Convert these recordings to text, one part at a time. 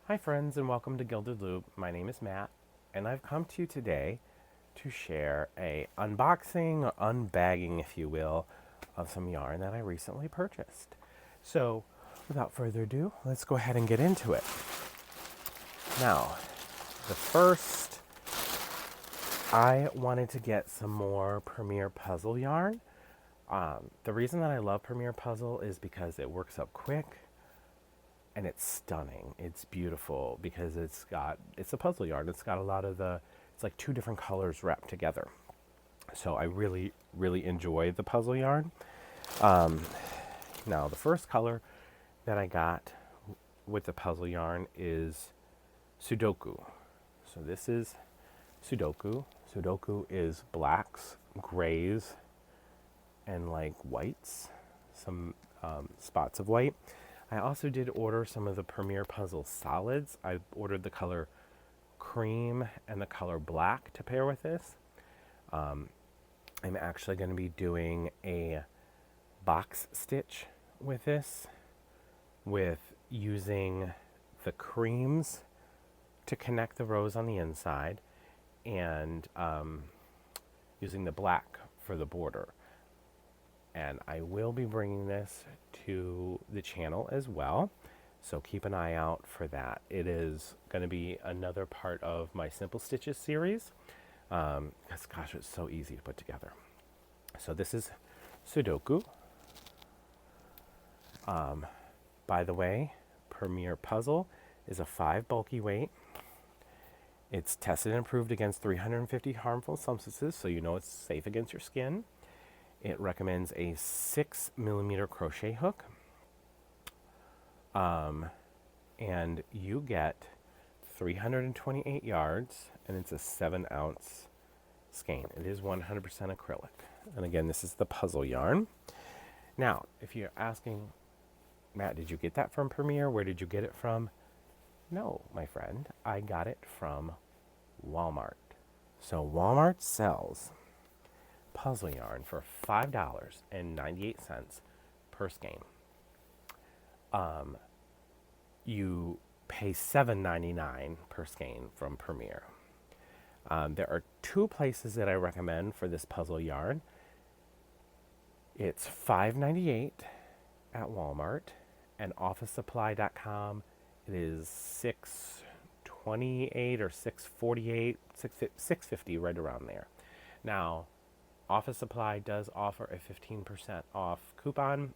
Hi friends and welcome to Gilded Loop. My name is Matt and I've come to you today to share a unboxing or unbagging, if you will, of some yarn that I recently purchased. So without further ado, let's go ahead and get into it. Now, the first, I wanted to get some more Premier Puzzle yarn. The reason that I love Premier Puzzle is because it works up quick. And it's stunning. It's beautiful because it's a puzzle yarn. It's got a lot of it's like two different colors wrapped together. So I really, really enjoy the puzzle yarn. Now the first color that I got with the puzzle yarn is Sudoku. So this is Sudoku. Sudoku is blacks, grays, and like whites, some spots of white. I also did order some of the Premier Puzzle solids. I ordered the color cream and the color black to pair with this. I'm actually going to be doing a box stitch with this, with using the creams to connect the rows on the inside and using the black for the border. And I will be bringing this to the channel as well, so keep an eye out for that. It is going to be another part of my Simple Stitches series, because gosh, it's so easy to put together. So this is Sudoku. By the way, Premier Puzzle is a 5 bulky weight. It's tested and approved against 350 harmful substances, so you know it's safe against your skin. It recommends a 6mm crochet hook. And you get 328 yards, and it's a 7-ounce skein. It is 100% acrylic. And again, this is the puzzle yarn. Now, if you're asking, Matt, did you get that from Premier? Where did you get it from? No, my friend, I got it from Walmart. So Walmart sells puzzle yarn for $5.98 per skein. You pay $7.99 per skein from Premier. There are two places that I recommend for this puzzle yarn. It's $5.98 at Walmart, and OfficeSupply.com. It is $6.28 or $6.48, $6.50, right around there. Now, Office Supply does offer a 15% off coupon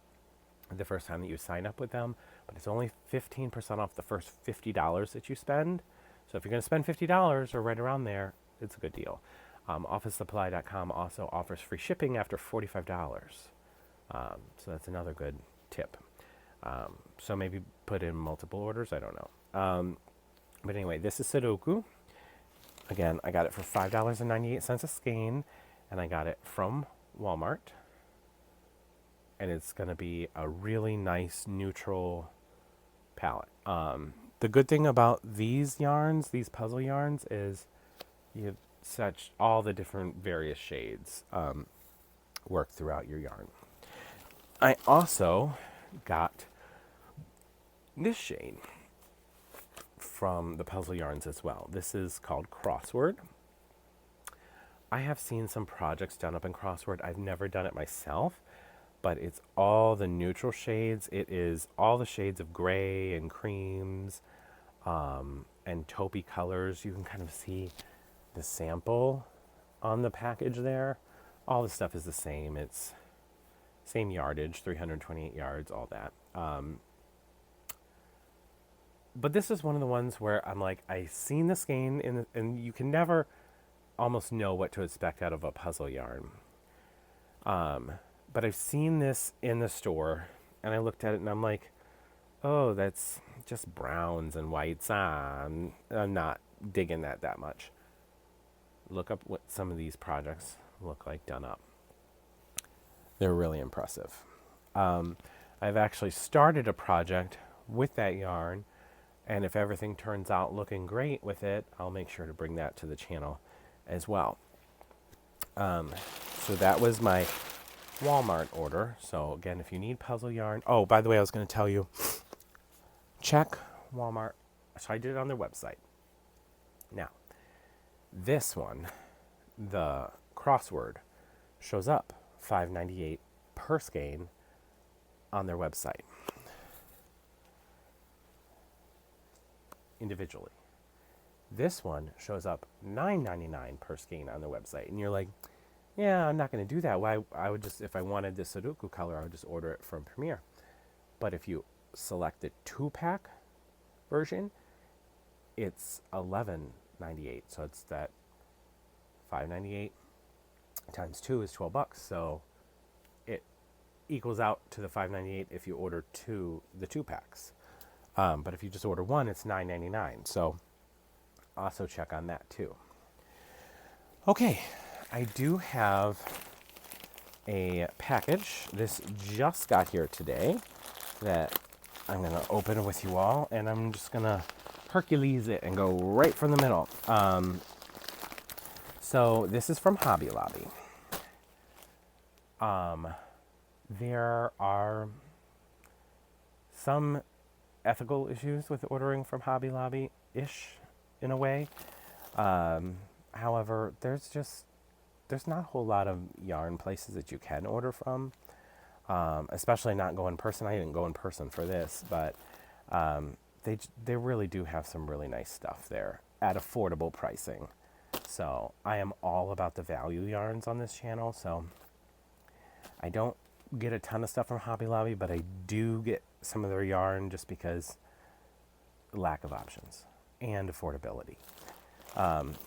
the first time that you sign up with them, but it's only 15% off the first $50 that you spend. So if you're going to spend $50 or right around there, it's a good deal. OfficeSupply.com also offers free shipping after $45. So that's another good tip. So maybe put in multiple orders, I don't know. But anyway, this is Sudoku. Again, I got it for $5.98 a skein. And I got it from Walmart. And it's going to be a really nice neutral palette. The good thing about these yarns, these puzzle yarns, is you have such all the different various shades work throughout your yarn. I also got this shade from the puzzle yarns as well. This is called Crossword. I have seen some projects done up in Crossword. I've never done it myself, but it's all the neutral shades. It is all the shades of gray and creams and taupey colors. You can kind of see the sample on the package there. All the stuff is the same. It's same yardage, 328 yards, all that. But this is one of the ones where I'm like, I've seen the skein, and you can never almost know what to expect out of a puzzle yarn. But I've seen this in the store, and I looked at it, and I'm like, oh, that's just browns and whites. I'm not digging that much. Look up what some of these projects look like done up. They're really impressive. I've actually started a project with that yarn, and if everything turns out looking great with it, I'll make sure to bring that to the channel as well. So that was my Walmart order. So again, if you need puzzle yarn, oh, by the way, I was going to tell you, check Walmart So I did it on their website. Now, this one, the Crossword, shows up $5.98 per skein on their website individually. This one shows up $9.99 per skein on their website, and you're like, yeah, I'm not going to do that. Why? I would just, if I wanted the Sudoku color, I would just order it from Premier. But if you select the 2-pack version, it's $11.98. So it's that $5.98 times 2 is $12. So it equals out to the $5.98 if you order the 2-packs. But if you just order one, it's $9.99. So also check on that too. Okay, I do have a package. This just got here today that I'm going to open with you all, and I'm just going to Hercules it and go right from the middle. So this is from Hobby Lobby. There are some ethical issues with ordering from Hobby Lobby-ish in a way. However, there's not a whole lot of yarn places that you can order from, especially not go in person. I didn't go in person for this, but they really do have some really nice stuff there at affordable pricing. So I am all about the value yarns on this channel. So I don't get a ton of stuff from Hobby Lobby, but I do get some of their yarn just because lack of options and affordability.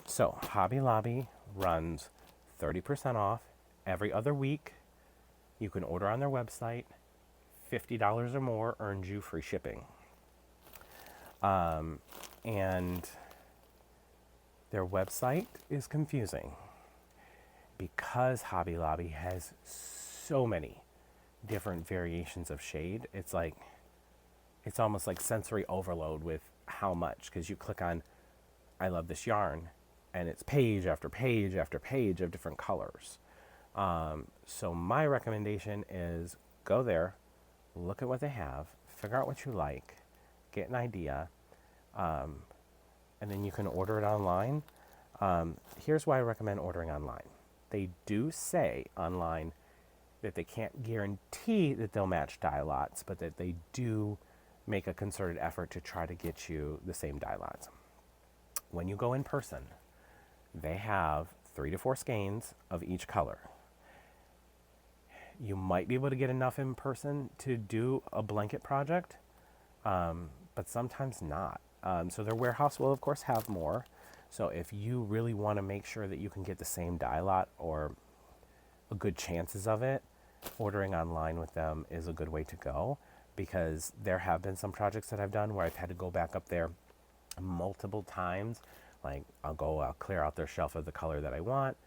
So Hobby Lobby runs 30% off every other week. You can order on their website. $50 or more earns you free shipping. And their website is confusing because Hobby Lobby has so many different variations of shade. It's almost like sensory overload with how much, because you click on I love this yarn and it's page after page after page of different colors. So my recommendation is go there, look at what they have, figure out what you like, get an idea, and then you can order it online. Here's why I recommend ordering online. They do say online that they can't guarantee that they'll match dye lots, but that they do make a concerted effort to try to get you the same dye lots. When you go in person, they have 3 to 4 skeins of each color. You might be able to get enough in person to do a blanket project, but sometimes not. So their warehouse will, of course, have more. So if you really want to make sure that you can get the same dye lot or a good chances of it, ordering online with them is a good way to go, because there have been some projects that I've done where I've had to go back up there multiple times. Like I'll clear out their shelf of the color that I want.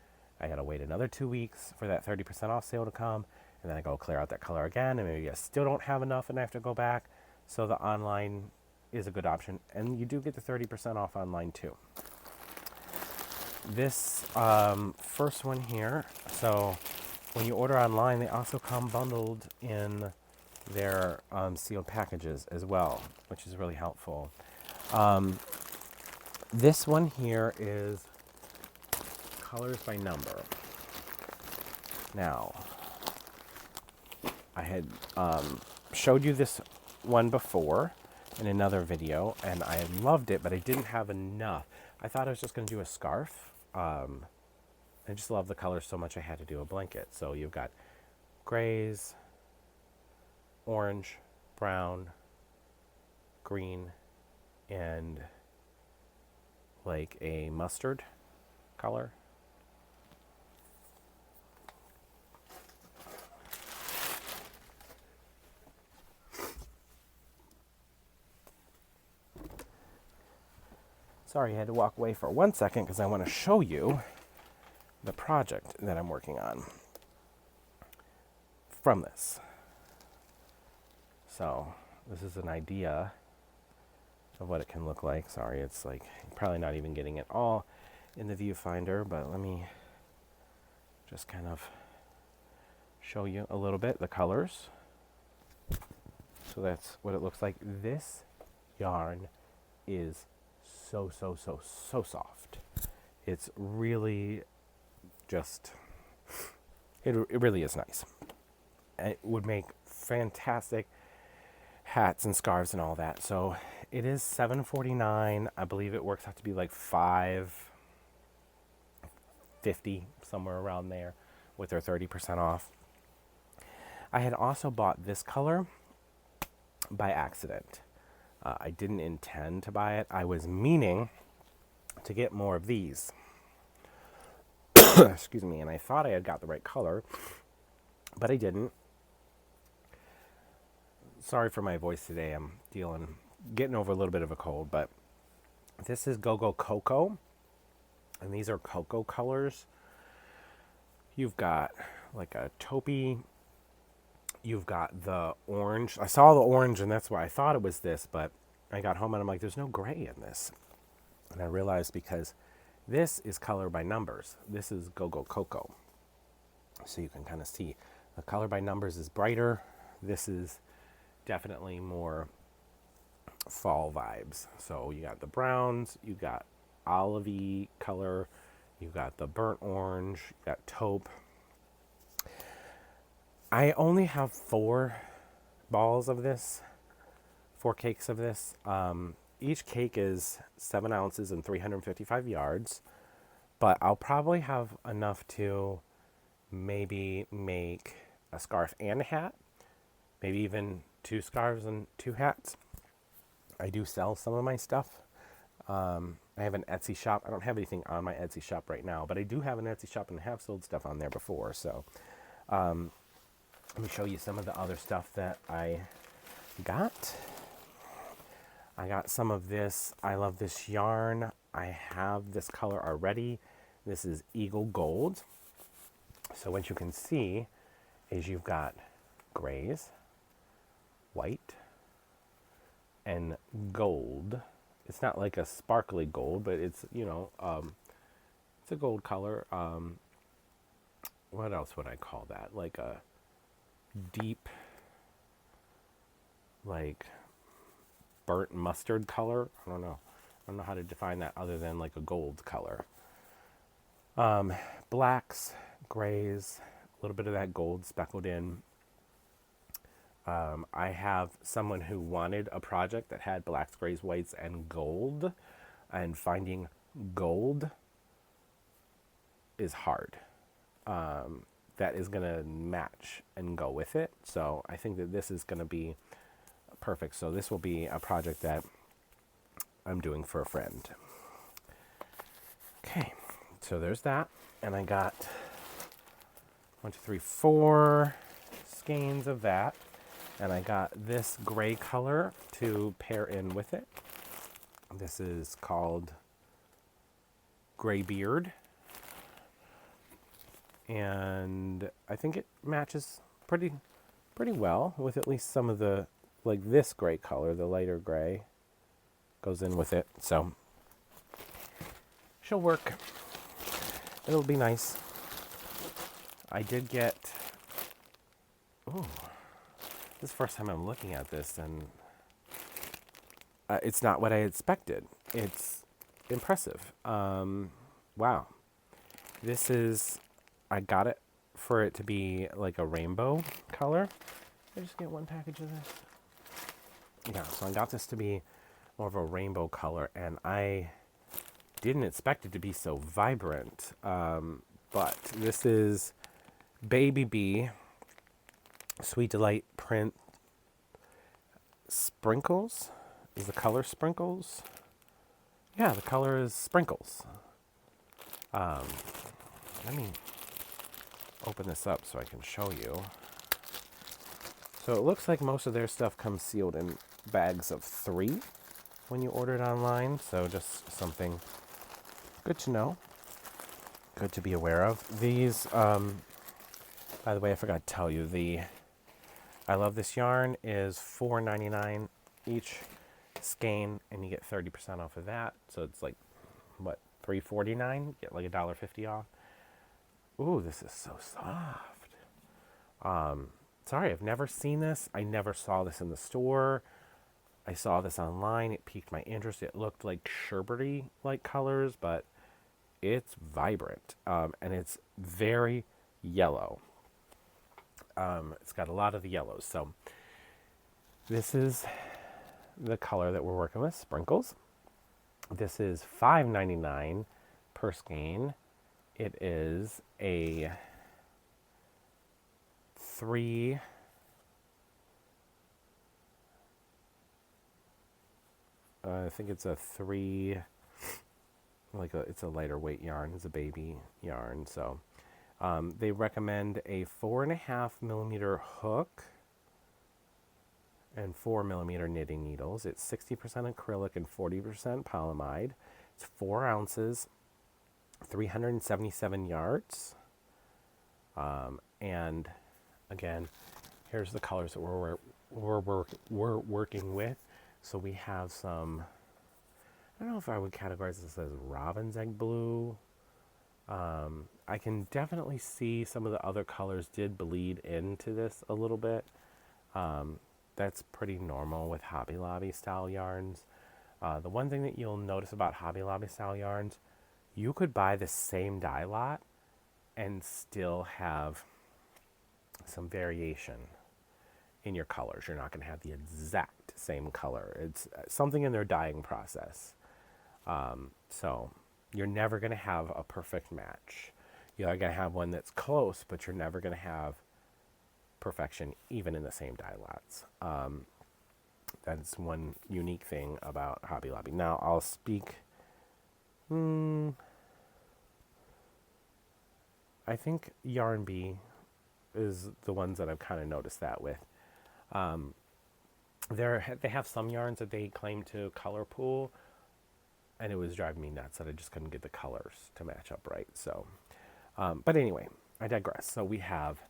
I got to wait another 2 weeks for that 30% off sale to come. And then I go clear out that color again, and maybe I still don't have enough and I have to go back. So the online is a good option. And you do get the 30% off online too. This first one here, so when you order online, they also come bundled in their sealed packages as well, which is really helpful. This one here is colors by number. Now, I had showed you this one before in another video, and I loved it, but I didn't have enough. I thought I was just going to do a scarf. I just love the colors so much I had to do a blanket. So you've got grays, orange, brown, green, and like a mustard color. Sorry, I had to walk away for 1 second because I want to show you the project that I'm working on from this. So this is an idea of what it can look like. Sorry, it's like probably not even getting it all in the viewfinder, but let me just kind of show you a little bit the colors. So that's what it looks like. This yarn is so, so, so, so soft. It's really just, it really is nice. It would make fantastic hats and scarves and all that. So it is $7.49. I believe it works out to be like $5.50, somewhere around there, with their 30% off. I had also bought this color by accident. I didn't intend to buy it. I was meaning to get more of these. Excuse me. And I thought I had got the right color, but I didn't. Sorry for my voice today. I'm getting over a little bit of a cold, but this is GoGo Cocoa, and these are cocoa colors. You've got like a taupey. You've got the orange. I saw the orange, and that's why I thought it was this, but I got home and I'm like, there's no gray in this. And I realized because this is color by numbers. This is GoGo Cocoa. So you can kind of see the color by numbers is brighter. This is definitely more fall vibes. So you got the browns, you got olivey color, you got the burnt orange, you got taupe. I only have 4 balls of this, 4 cakes of this. Each cake is 7 ounces and 355 yards, but I'll probably have enough to maybe make a scarf and a hat, maybe even 2 scarves and 2 hats. I do sell some of my stuff. I have an Etsy shop. I don't have anything on my Etsy shop right now, but I do have an Etsy shop and have sold stuff on there before. So let me show you some of the other stuff that I got. I got some of this. I love this yarn. I have this color already. This is Eagle Gold. So what you can see is you've got grays, white, and gold. It's not like a sparkly gold, but it's, it's a gold color. What else would I call that? Like a deep, like burnt mustard color. I don't know how to define that other than like a gold color. Blacks, grays, a little bit of that gold speckled in. I have someone who wanted a project that had blacks, grays, whites, and gold, and finding gold is hard. That is going to match and go with it. So I think that this is going to be perfect. So this will be a project that I'm doing for a friend. Okay, so there's that. And I got 4 skeins of that. And I got this gray color to pair in with it. This is called Gray Beard. And I think it matches pretty well with at least some of the, like this gray color, the lighter gray goes in with it. So she'll work. It'll be nice. I did get, ooh, this is the first time I'm looking at this, and it's not what I expected. It's impressive. Wow. This is, I got it for it to be like a rainbow color. Did I just get 1 package of this? Yeah, so I got this to be more of a rainbow color, and I didn't expect it to be so vibrant. But this is Baby Bee Sweet Delight Print Sprinkles. Is the color Sprinkles? Yeah, the color is Sprinkles. Let me open this up so I can show you. So it looks like most of their stuff comes sealed in bags of 3 when you order it online. So just something good to know, good to be aware of. These, by the way, I forgot to tell you, I Love This Yarn is $4.99 each skein, and you get 30% off of that. So it's like, what, $3.49? Get like $1.50 off. Ooh, this is so soft. Sorry, I've never seen this. I never saw this in the store. I saw this online. It piqued my interest. It looked like sherbety like colors, but it's vibrant, and it's very yellow. It's got a lot of the yellows. So this is the color that we're working with, Sprinkles. This is $5.99 per skein. It is a I think it's a three, it's a lighter weight yarn. It's a baby yarn. So they recommend a 4.5 millimeter hook and 4 millimeter knitting needles. It's 60% acrylic and 40% polyamide. It's 4 ounces, 377 yards. And again, here's the colors that we're working with. So we have some, I don't know if I would categorize this as robin's egg blue. I can definitely see some of the other colors did bleed into this a little bit. That's pretty normal with Hobby Lobby style yarns. The one thing that you'll notice about Hobby Lobby style yarns, you could buy the same dye lot and still have some variation in your colors. You're not going to have the exact same color. It's something in their dyeing process. So you're never going to have a perfect match. You're going to have one that's close, but you're never going to have perfection even in the same dye lots. That's one unique thing about Hobby Lobby. Now I'll speak, I think Yarn Bee is the ones that I've kind of noticed that with. They have some yarns that they claim to color pool, and it was driving me nuts that I just couldn't get the colors to match up right. So, but anyway, I digress. So we have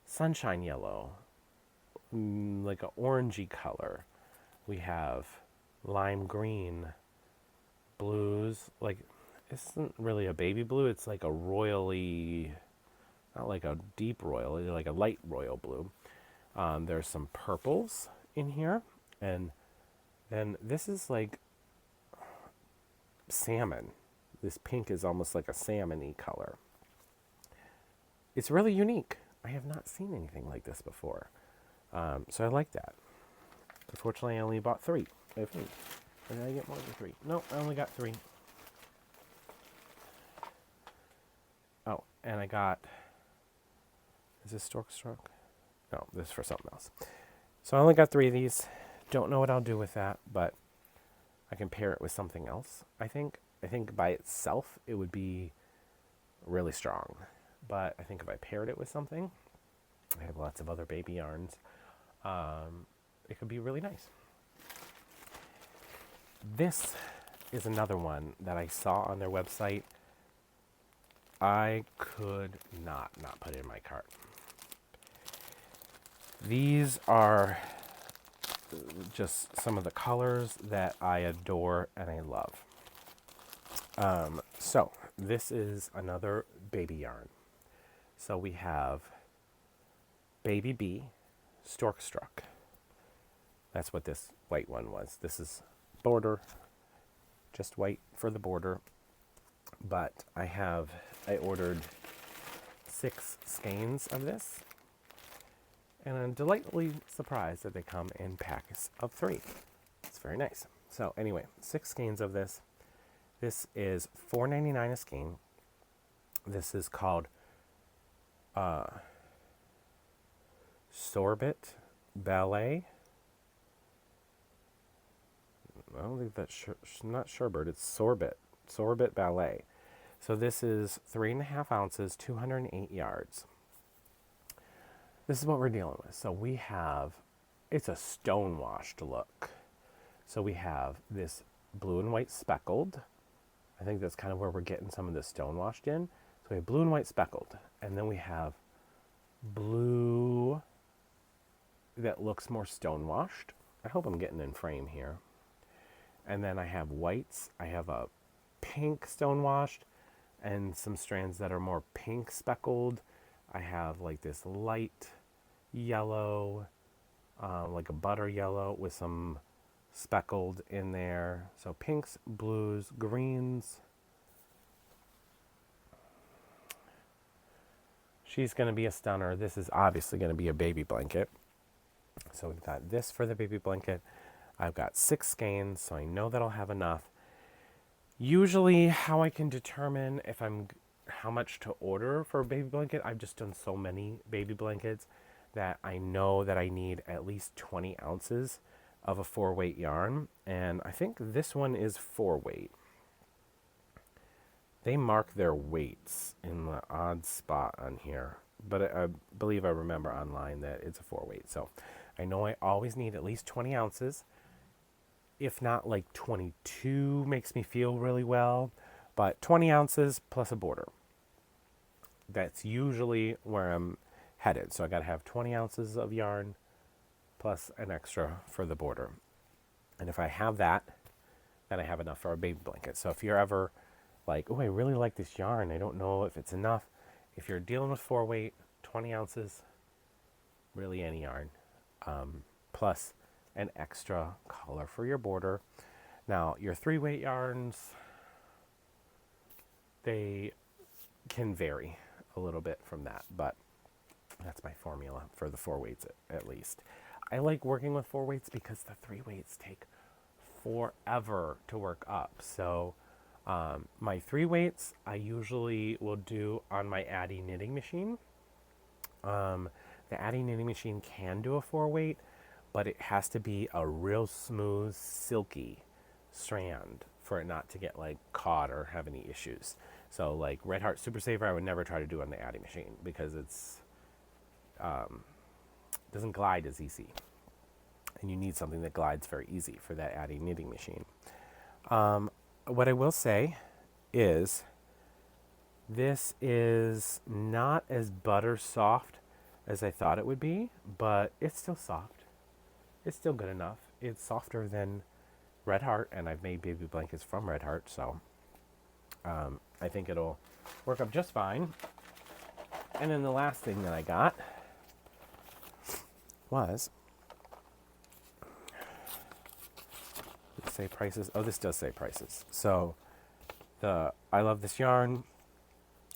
sunshine yellow, like an orangey color. We have lime green, blues, like it isn't really a baby blue. It's like a royally, not like a deep royal, like a light royal blue. There's some purples in here, and then this is like salmon. This pink is almost like a salmon-y color. It's really unique. I have not seen anything like this before. So I like that. Unfortunately, I only bought 3. I think. Or did I get more than 3? No, I only got 3. Oh, and I got, is this Stork? No, this is for something else. So I only got 3 of these. Don't know what I'll do with that, but I can pair it with something else. I think by itself it would be really strong, but I think if I paired it with something, I have lots of other baby yarns, it could be really nice. This is another one that I saw on their website. I could not put it in my cart. These are just some of the colors that I adore and I love. So this is another baby yarn. So we have Baby Bee, Stork Struck. That's what this white one was. This is border, just white for the border. But I ordered 6 skeins of this. And I'm delightfully surprised that they come in packs of 3. It's very nice. So anyway, 6 skeins of this. This is $4.99 a skein. This is called Sorbet Ballet. I don't think that's not sherbet. It's Sorbet Ballet. So this is 3.5 ounces, 208 yards. This is what we're dealing with. So we have, it's a stone-washed look. So we have this blue and white speckled. I think that's kind of where we're getting some of the stone-washed in. So we have blue and white speckled. And then we have blue that looks more stone-washed. I hope I'm getting in frame here. And then I have whites. I have a pink stone-washed and some strands that are more pink speckled. I have like this light yellow, like a butter yellow with some speckled in there. So pinks, blues, greens. She's going to be a stunner. This is obviously going to be a baby blanket. So we've got this for the baby blanket. I've got 6 skeins, so I know that I'll have enough. Usually how I can determine if how much to order for a baby blanket, I've just done so many baby blankets that I know that I need at least 20 ounces of a 4-weight yarn. And I think this one is 4-weight. They mark their weights in the odd spot on here, but I believe I remember online that it's a 4-weight. So I know I always need at least 20 ounces. If not, like 22 makes me feel really well, but 20 ounces plus a border. That's usually where I'm headed. So I got to have 20 ounces of yarn plus an extra for the border. And if I have that, then I have enough for a baby blanket. So if you're ever like, oh, I really like this yarn, I don't know if it's enough. If you're dealing with 4-weight, 20 ounces, really any yarn, plus an extra color for your border. Now, your 3-weight yarns, they can vary a little bit from that, but that's my formula for the 4-weights at least. I like working with 4-weights because the 3-weights take forever to work up. So my 3-weights I usually will do on my Addy knitting machine. The Addy knitting machine can do a 4-weight, but it has to be a real smooth, silky strand for it not to get like caught or have any issues. So like Red Heart Super Saver, I would never try to do on the Addy machine because it's doesn't glide as easy, and you need something that glides very easy for that Addy knitting machine. What I will say is this is not as butter soft as I thought it would be, but it's still soft. It's still good enough. It's softer than Red Heart, and I've made baby blankets from Red Heart, so I think it'll work up just fine. And then the last thing that I got was, did it say prices? Oh, this does say prices. So I love this yarn.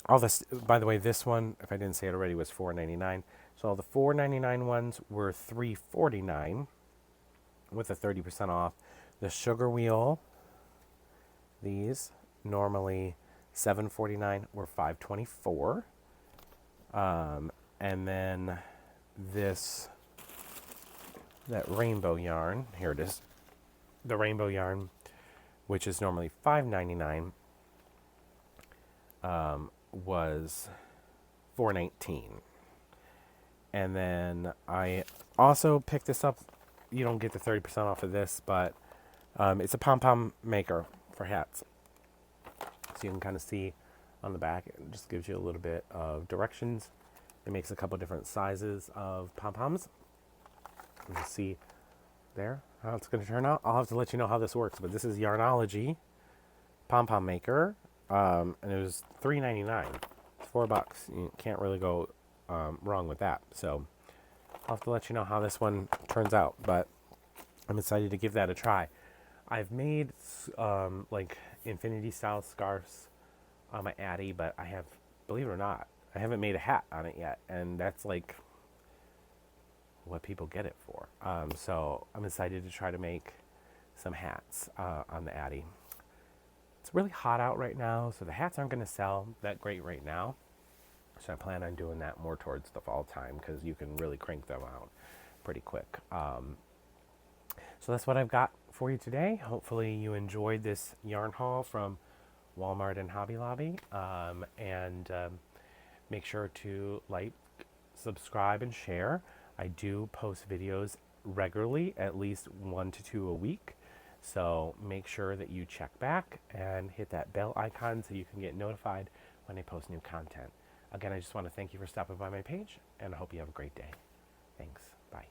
All this, by the way, this one, if I didn't say it already, was $4.99. So all the $4.99 ones were $3.49 with a 30% off. The sugar wheel, these normally $7.49 were $5.24. And then that rainbow yarn, here it is. The rainbow yarn, which is normally $5.99, was $4.19. And then I also picked this up. You don't get the 30% off of this, but it's a pom-pom maker for hats. So you can kind of see on the back, it just gives you a little bit of directions. It makes a couple different sizes of pom-poms. You can see there how it's going to turn out. I'll have to let you know how this works, but this is Yarnology Pompom Maker, and it was $3.99. It's $4. You can't really go wrong with that. So I'll have to let you know how this one turns out, but I'm excited to give that a try. I've made like infinity style scarves on my Addy, but I have, believe it or not, I haven't made a hat on it yet, and that's like what people get it for. So I'm excited to try to make some hats on the Addy. It's really hot out right now, so the hats aren't going to sell that great right now. So I plan on doing that more towards the fall time because you can really crank them out pretty quick. So that's what I've got for you today. Hopefully you enjoyed this yarn haul from Walmart and Hobby Lobby. And make sure to like, subscribe, and share. I do post videos regularly, at least 1 to 2 a week. So make sure that you check back and hit that bell icon so you can get notified when I post new content. Again, I just want to thank you for stopping by my page, and I hope you have a great day. Thanks. Bye.